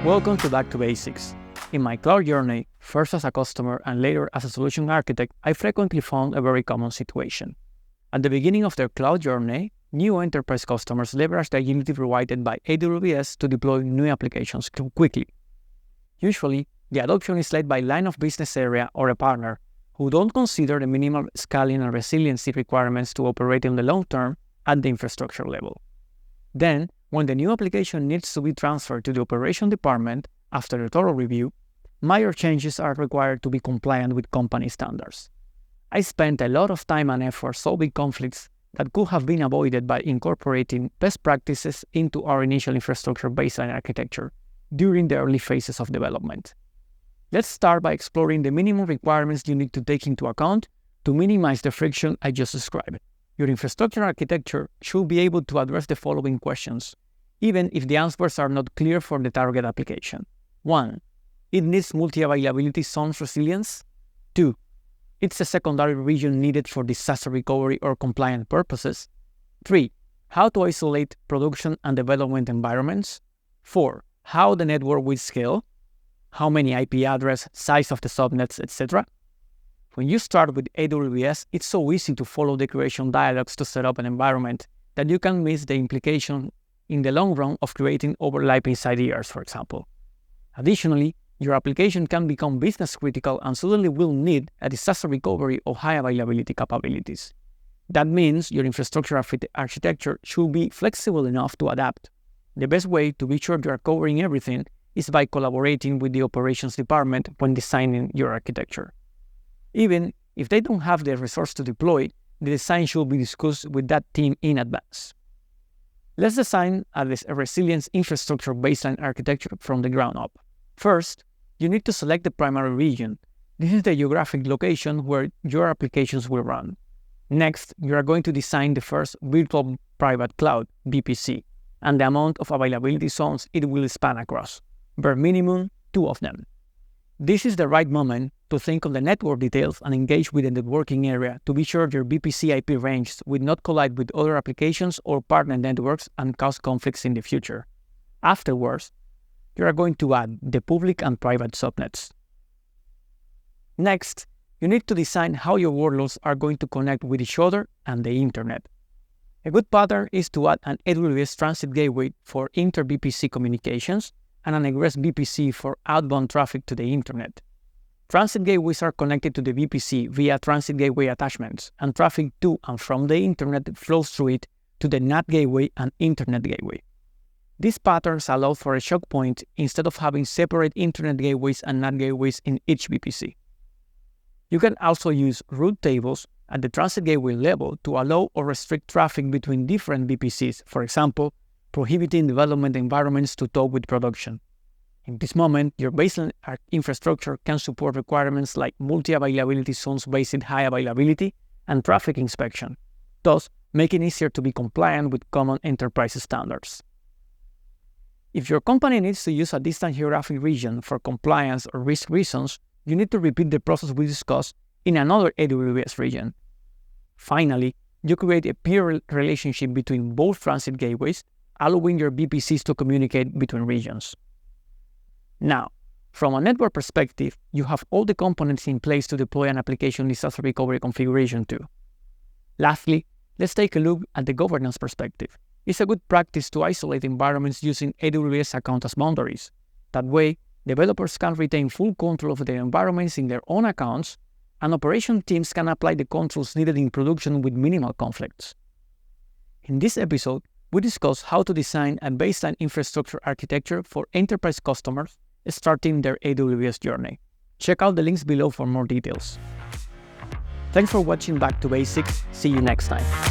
Welcome to Back to Basics. In my cloud journey, first as a customer and later as a solution architect, I frequently found a very common situation. At the beginning of their cloud journey, new enterprise customers leverage the agility provided by AWS to deploy new applications quickly. Usually, the adoption is led by line of business area or a partner who don't consider the minimal scaling and resiliency requirements to operate in the long term at the infrastructure level. Then, when the new application needs to be transferred to the operation department after a thorough review, minor changes are required to be compliant with company standards. I spent a lot of time and effort solving conflicts that could have been avoided by incorporating best practices into our initial infrastructure baseline architecture during the early phases of development. Let's start by exploring the minimum requirements you need to take into account to minimize the friction I just described. Your infrastructure architecture should be able to address the following questions, even if the answers are not clear for the target application. 1. It needs multi-availability zones resilience. 2. It's a secondary region needed for disaster recovery or compliance purposes. 3. How to isolate production and development environments. 4. How the network will scale. How many IP address, size of the subnets, etc. When you start with AWS, it's so easy to follow the creation dialogues to set up an environment that you can miss the implication in the long run of creating overlapping CDRs, for example. Additionally, your application can become business critical and suddenly will need a disaster recovery or high availability capabilities. That means your infrastructure architecture should be flexible enough to adapt. The best way to be sure you are covering everything is by collaborating with the operations department when designing your architecture. Even if they don't have the resource to deploy, the design should be discussed with that team in advance. Let's design a resilience infrastructure baseline architecture from the ground up. First, you need to select the primary region. This is the geographic location where your applications will run. Next, you are going to design the first virtual private cloud, VPC, and the amount of availability zones it will span across. Bare minimum, 2 of them. This is the right moment to think of the network details and engage with the networking area to be sure your VPC IP range will not collide with other applications or partner networks and cause conflicts in the future. Afterwards, you are going to add the public and private subnets. Next, you need to design how your workloads are going to connect with each other and the internet. A good pattern is to add an AWS Transit Gateway for inter-VPC communications and an egress VPC for outbound traffic to the internet. Transit gateways are connected to the VPC via transit gateway attachments, and traffic to and from the internet flows through it to the NAT gateway and internet gateway. These patterns allow for a choke point instead of having separate internet gateways and NAT gateways in each VPC. You can also use route tables at the transit gateway level to allow or restrict traffic between different VPCs, for example, prohibiting development environments to talk with production. In this moment, your baseline infrastructure can support requirements like multi-availability zones based in high availability and traffic inspection, thus making it easier to be compliant with common enterprise standards. If your company needs to use a distant geographic region for compliance or risk reasons, you need to repeat the process we discussed in another AWS region. Finally, you create a peer relationship between both transit gateways, allowing your VPCs to communicate between regions. Now, from a network perspective, you have all the components in place to deploy an application disaster recovery configuration to. Lastly, let's take a look at the governance perspective. It's a good practice to isolate environments using AWS account as boundaries. That way, developers can retain full control of their environments in their own accounts, and operation teams can apply the controls needed in production with minimal conflicts. In this episode, we discuss how to design a baseline infrastructure architecture for enterprise customers starting their AWS journey. Check out the links below for more details. Thanks for watching Back to Basics. See you next time.